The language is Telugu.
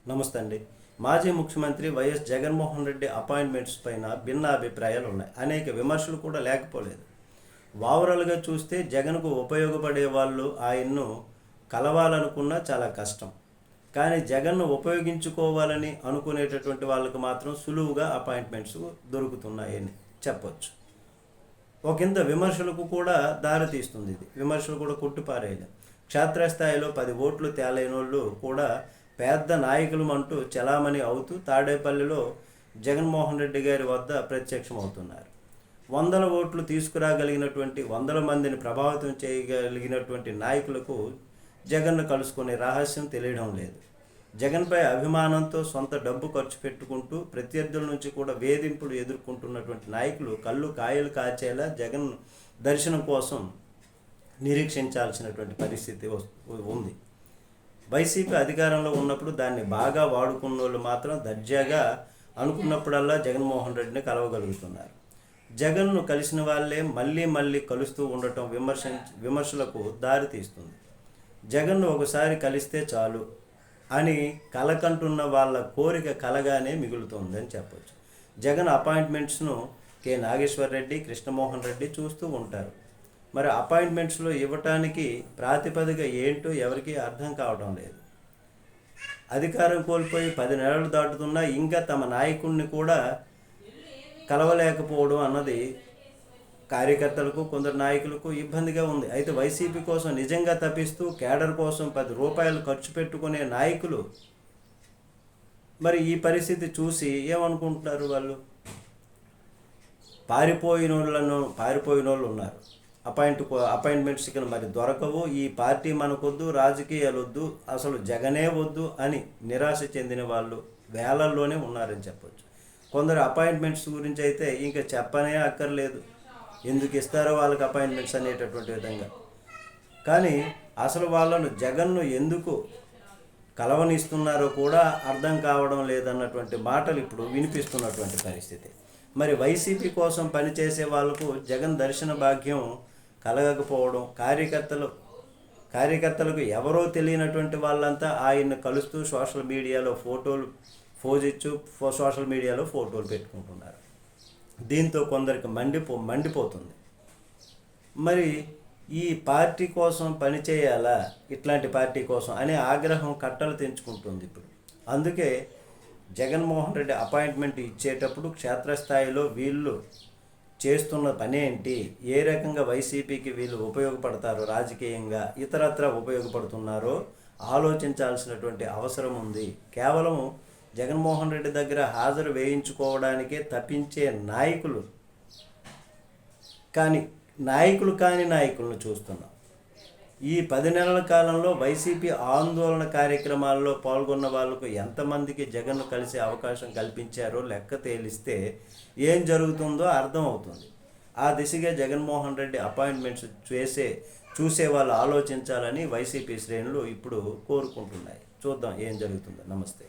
నమస్తే అండి. మాజీ ముఖ్యమంత్రి వైఎస్ జగన్మోహన్ రెడ్డి అపాయింట్మెంట్స్ పైన భిన్న అభిప్రాయాలు ఉన్నాయి. అనేక విమర్శలు కూడా లేకపోలేదు. ఓవరాల్గా చూస్తే జగన్కు ఉపయోగపడే వాళ్ళు ఆయన్ను కలవాలనుకున్నా చాలా కష్టం. కానీ జగన్ను ఉపయోగించుకోవాలని అనుకునేటటువంటి వాళ్ళకు మాత్రం సులువుగా అపాయింట్మెంట్స్ దొరుకుతున్నాయని చెప్పొచ్చు. ఒకంత విమర్శలకు కూడా దారితీస్తుంది. ఇది విమర్శలు కూడా కొట్టిపారేయలేదు. క్షేత్రస్థాయిలో 10 ఓట్లు తేలైనోళ్ళు కూడా పెద్ద నాయకులు అంటూ చలామణి అవుతూ తాడేపల్లిలో జగన్మోహన్ రెడ్డి గారి వద్ద ప్రత్యక్షమవుతున్నారు. 100 ఓట్లు తీసుకురాగలిగినటువంటి 100 మందిని ప్రభావితం చేయగలిగినటువంటి నాయకులకు జగన్ను కలుసుకునే రహస్యం తెలియడం లేదు. జగన్పై అభిమానంతో సొంత డబ్బు ఖర్చు పెట్టుకుంటూ ప్రత్యర్థుల నుంచి కూడా వేధింపులు ఎదుర్కొంటున్నటువంటి నాయకులు కళ్ళు కాయలు కాచేలా జగన్ దర్శనం కోసం నిరీక్షించాల్సినటువంటి పరిస్థితి ఉంది. వైసీపీ అధికారంలో ఉన్నప్పుడు దాన్ని బాగా వాడుకున్న వాళ్ళు మాత్రం దర్జాగా అనుకున్నప్పుడల్లా జగన్మోహన్ రెడ్డిని కలవగలుగుతున్నారు. జగన్ను కలిసిన వాళ్ళే మళ్ళీ కలుస్తూ ఉండటం విమర్శలకు దారితీస్తుంది. జగన్ను ఒకసారి కలిస్తే చాలు అని కలకంటున్న వాళ్ళ కోరిక కలగానే మిగులుతుందని చెప్పొచ్చు. జగన్ అపాయింట్మెంట్స్ను కె నాగేశ్వర్ రెడ్డి, కృష్ణమోహన్ రెడ్డి చూస్తూ ఉంటారు. మరి అపాయింట్మెంట్స్లో ఇవ్వటానికి ప్రాతిపదిక ఏంటో ఎవరికీ అర్థం కావడం లేదు. అధికారం కోల్పోయి 10 నెలలు దాటుతున్నా ఇంకా తమ నాయకుడిని కూడా కలవలేకపోవడం అన్నది కార్యకర్తలకు, కొందరు నాయకులకు ఇబ్బందిగా ఉంది. అయితే వైసీపీ కోసం నిజంగా తప్పిస్తూ కేడర్ కోసం 10 రూపాయలు ఖర్చు పెట్టుకునే నాయకులు మరి ఈ పరిస్థితి చూసి ఏమనుకుంటున్నారు? వాళ్ళు పారిపోయిన వాళ్ళు ఉన్నారు. అపాయింట్మెంట్స్ ఇక్కడ మరి దొరకవు, ఈ పార్టీ మనకొద్దు, రాజకీయాలు వద్దు, అసలు జగనే వద్దు అని నిరాశ చెందిన వాళ్ళు వేలల్లోనే ఉన్నారని చెప్పొచ్చు. కొందరు అపాయింట్మెంట్స్ గురించి అయితే ఇంకా చెప్పనే అక్కర్లేదు, ఎందుకు ఇస్తారో వాళ్ళకి అపాయింట్మెంట్స్ అనేటటువంటి విధంగా. కానీ అసలు వాళ్ళను జగన్ను ఎందుకు కలవనిస్తున్నారో కూడా అర్థం కావడం లేదన్నటువంటి మాటలు ఇప్పుడు వినిపిస్తున్నటువంటి పరిస్థితి. మరి వైసీపీ కోసం పనిచేసే వాళ్ళకు జగన్ దర్శన భాగ్యం కలగకపోవడం, కార్యకర్తలకు ఎవరో తెలియనటువంటి వాళ్ళంతా ఆయన్ని కలుస్తూ సోషల్ మీడియాలో ఫోటోలు సోషల్ మీడియాలో ఫోటోలు పెట్టుకుంటున్నారు. దీంతో కొందరికి మండిపోతుంది. మరి ఈ పార్టీ కోసం పనిచేయాలా, ఇట్లాంటి పార్టీ కోసం అనే ఆగ్రహం కట్టలు తెంచుకుంటుంది ఇప్పుడు. అందుకే జగన్మోహన్ రెడ్డి అపాయింట్మెంట్ ఇచ్చేటప్పుడు క్షేత్రస్థాయిలో వీళ్ళు చేస్తున్న పని ఏంటి, ఏ రకంగా వైసీపీకి వీళ్ళు ఉపయోగపడతారో, రాజకీయంగా ఇతరత్రా ఉపయోగపడుతున్నారో ఆలోచించాల్సినటువంటి అవసరం ఉంది. కేవలం జగన్మోహన్ రెడ్డి దగ్గర హాజరు వేయించుకోవడానికే తప్పించే నాయకులు కాని నాయకులను చూస్తున్నాం. ఈ 10 నెలల కాలంలో వైసీపీ ఆందోళన కార్యక్రమాల్లో పాల్గొన్న వాళ్లకు ఎంతమందికి జగన్ కలిసే అవకాశం కల్పించారో లెక్క తేలిస్తే ఏం జరుగుతుందో అర్థమవుతుంది. ఆ దిశగా జగన్మోహన్ రెడ్డి అపాయింట్మెంట్స్ చూసే వాళ్ళు ఆలోచించాలని వైసీపీ శ్రేణులు ఇప్పుడు కోరుకుంటున్నాయి. చూద్దాం ఏం జరుగుతుందో. నమస్తే.